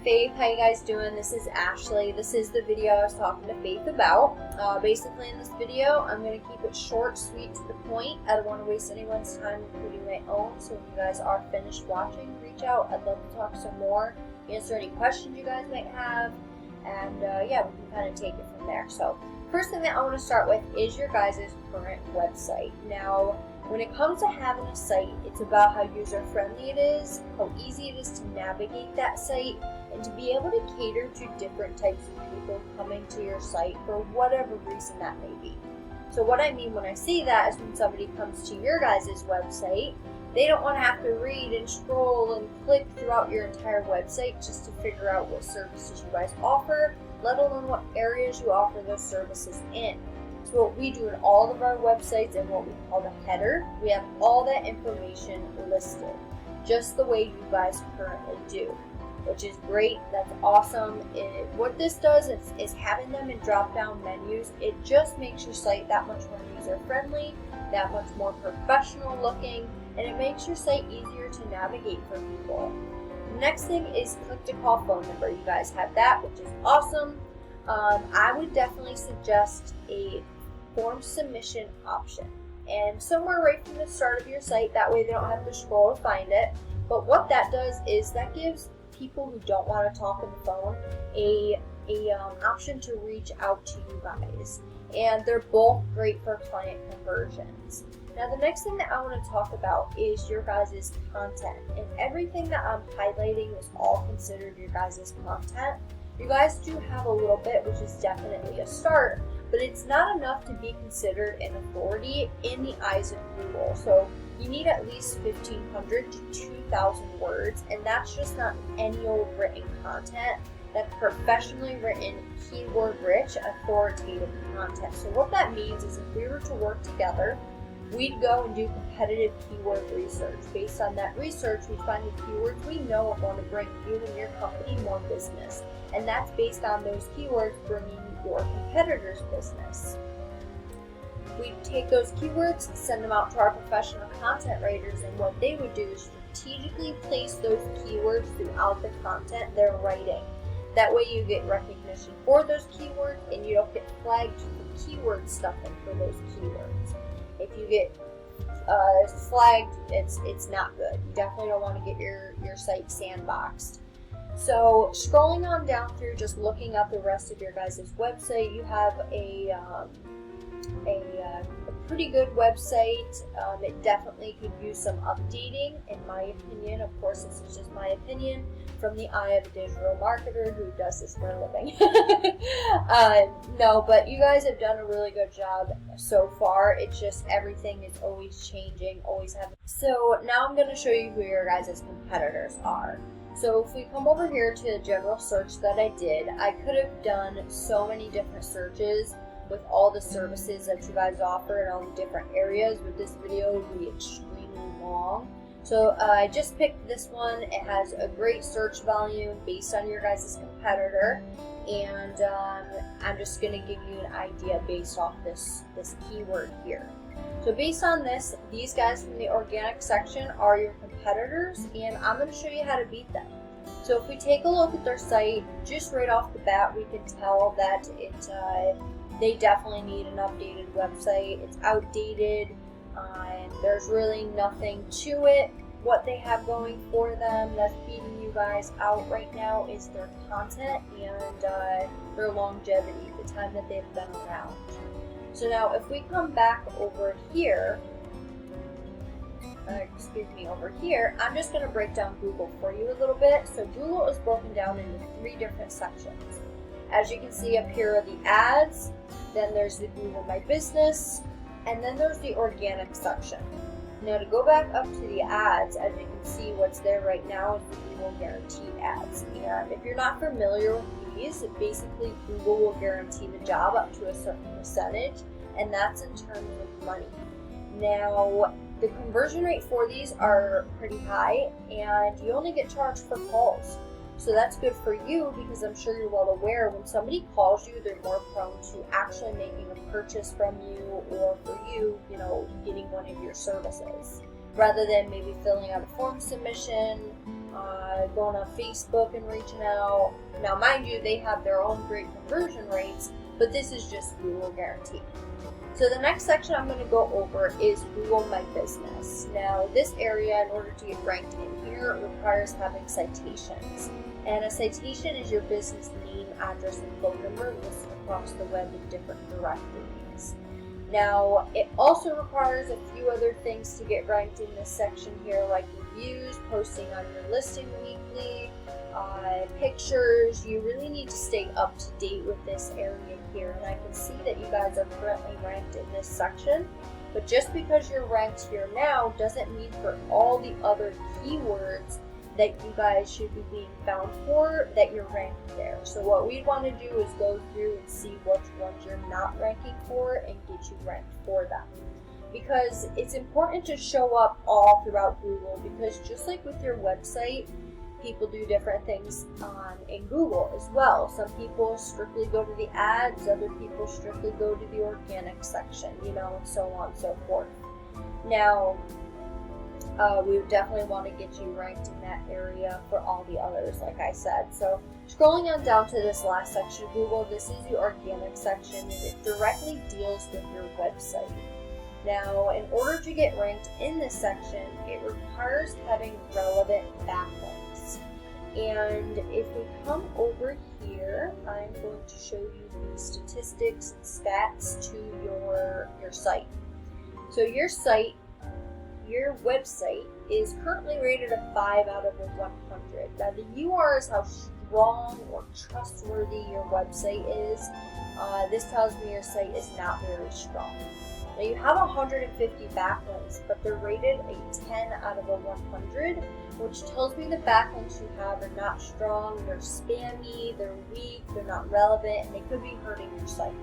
Faith. How you guys doing? This is Ashley. This is the video I was talking to Faith about. Basically in this video, I'm going to keep it short, sweet, to the point. I don't want to waste anyone's time, including my own. So if you guys are finished watching, reach out. I'd love to talk some more, answer any questions you guys might have, and yeah, we can kind of take it from there. So first thing that I want to start with is your guys' current website. Now, when it comes to having a site, it's about how user-friendly it is, how easy it is to navigate that site, and to be able to cater to different types of people coming to your site for whatever reason that may be. So what I mean when I say that is when somebody comes to your guys' website, they don't want to have to read and scroll and click throughout your entire website just to figure out what services you guys offer, let alone what areas you offer those services in. So what we do in all of our websites and what we call the header, we have all that information listed, just the way you guys currently do, which is great. That's awesome. What this does is having them in drop-down menus. It just makes your site that much more user-friendly, that much more professional looking, and it makes your site easier to navigate for people. The next thing is click-to-call phone number. You guys have that, which is awesome. I would definitely suggest a form submission option, and somewhere right from the start of your site, that way they don't have to scroll to find it. But what that does is that gives people who don't want to talk on the phone a option to reach out to you guys, and they're both great for client conversions. Now the next thing that I want to talk about is your guys' content, and everything that I'm highlighting is all considered your guys' content. You guys do have a little bit, which is definitely a start, but it's not enough to be considered an authority in the eyes of Google. So you need at least 1,500 to 2,000 words, and that's just not any old written content. That's professionally written, keyword-rich, authoritative content. So what that means is if we were to work together, we'd go and do competitive keyword research. Based on that research, we find the keywords we know are going to bring you and your company more business. And that's based on those keywords bringing your competitors business. We take those keywords, send them out to our professional content writers, and what they would do is strategically place those keywords throughout the content they're writing. That way you get recognition for those keywords and you don't get flagged for keyword stuffing for those keywords. If you get flagged, it's not good. You definitely don't want to get your site sandboxed. So scrolling on down through, just looking at the rest of your guys' website, you have a pretty good website. It definitely could use some updating, in my opinion. Of course, this is just my opinion from the eye of a digital marketer who does this for a living. No, but you guys have done a really good job so far. It's just everything is always changing, always having. So now I'm going to show you who your guys' competitors are. So if we come over here to the general search that I did, I could have done so many different searches with all the services that you guys offer in all the different areas, but this video would be extremely long. So I just picked this one. It has a great search volume based on your guys' competitor, and I'm just going to give you an idea based off this keyword here. So based on this, these guys from the organic section are your competitors, and I'm going to show you how to beat them. So if we take a look at their site, just right off the bat, we can tell that they definitely need an updated website. It's outdated, and there's really nothing to it. What they have going for them that's beating you guys out right now is their content and their longevity, the time that they've been around. So now if we come back over here, over here, I'm just going to break down Google for you a little bit. So Google is broken down into 3 different sections. As you can see up here are the ads, then there's the Google My Business, and then there's the organic section. Now to go back up to the ads, as you can see what's there right now is the Google Guaranteed ads. And if you're not familiar with these, basically Google will guarantee the job up to a certain percentage, and that's in terms of money. Now the conversion rate for these are pretty high, and you only get charged for calls. So that's good for you because I'm sure you're well aware when somebody calls you, they're more prone to actually making a purchase from you, or for you, getting one of your services, rather than maybe filling out a form submission, going on Facebook and reaching out. Now, mind you, they have their own great conversion rates, but this is just Google guaranteed. So the next section I'm going to go over is Google My Business. Now, this area, in order to get ranked in here, requires having citations. And a citation is your business name, address, and phone number listed across the web in different directories. Now, it also requires a few other things to get ranked in this section here, like reviews, posting on your listing weekly, pictures. You really need to stay up to date with this area here, and I can see that you guys are currently ranked in this section, but just because you're ranked here now doesn't mean for all the other keywords that you guys should be being found for that you're ranked there. So what we want to do is go through and see which ones you're not ranking for and get you ranked for them. Because it's important to show up all throughout Google, because just like with your website, people do different things in Google as well. Some people strictly go to the ads, other people strictly go to the organic section, and so on and so forth. Now, we would definitely want to get you ranked in that area for all the others, like I said. So scrolling on down to this last section of Google, this is the organic section, and it directly deals with your website. Now, in order to get ranked in this section, it requires having relevant backlinks. And if we come over here, I'm going to show you the statistics and stats to your site. So your website is currently rated a 5 out of a 100. Now, the UR is how strong or trustworthy your website is. This tells me your site is not very strong. Now, you have 150 backlinks, but they're rated a 10 out of a 100, which tells me the backlinks you have are not strong, they're spammy, they're weak, they're not relevant, and they could be hurting your site.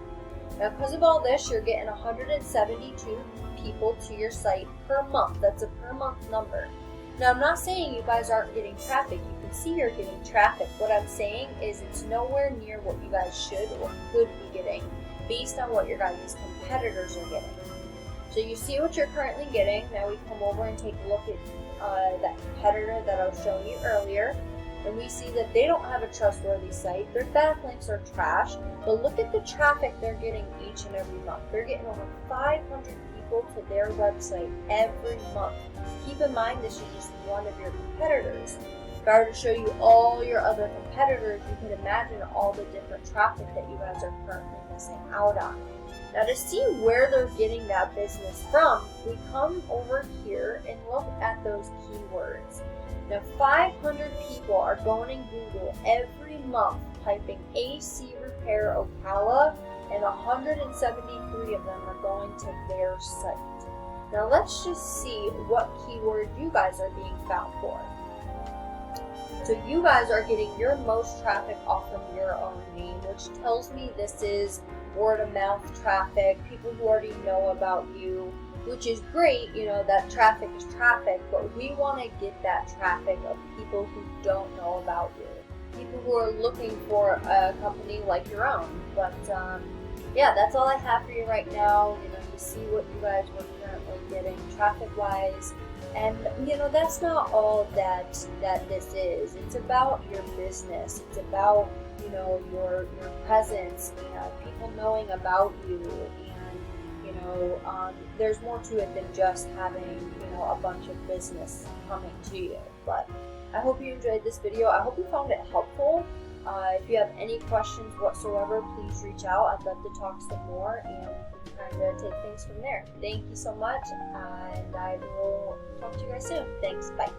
Now, because of all this, you're getting 172 people to your site per month. That's a per month number. Now, I'm not saying you guys aren't getting traffic. You can see you're getting traffic. What I'm saying is it's nowhere near what you guys should or could be getting based on what your guys' competitors are getting. So you see what you're currently getting. Now we come over and take a look at that competitor that I was showing you earlier, and we see that they don't have a trustworthy site. Their backlinks are trash, but look at the traffic they're getting each and every month. They're getting over 500 people to their website every month. Keep in mind, this is just one of your competitors. If I were to show you all your other competitors, you can imagine all the different traffic that you guys are currently missing out on. Now, to see where they're getting that business from, we come over here and look at those keywords. Now, 500 people are going in Google every month typing AC repair Ocala, and 173 of them are going to their site. Now, let's just see what keyword you guys are being found for. So you guys are getting your most traffic off from your own name, which tells me this is word of mouth traffic, people who already know about you, which is great. That traffic is traffic, but we want to get that traffic of people who don't know about you, people who are looking for a company like your own. But yeah, that's all I have for you right now. You see what you guys were currently getting traffic wise. And that's not all that this is. It's about your business. It's about your presence and people knowing about you, and there's more to it than just having a bunch of business coming to you. But I hope you enjoyed this video. I hope you found it helpful. If you have any questions whatsoever, please reach out. I'd love to talk some more, and we can take things from there. Thank you so much, and I will talk to you guys soon. Thanks. Bye.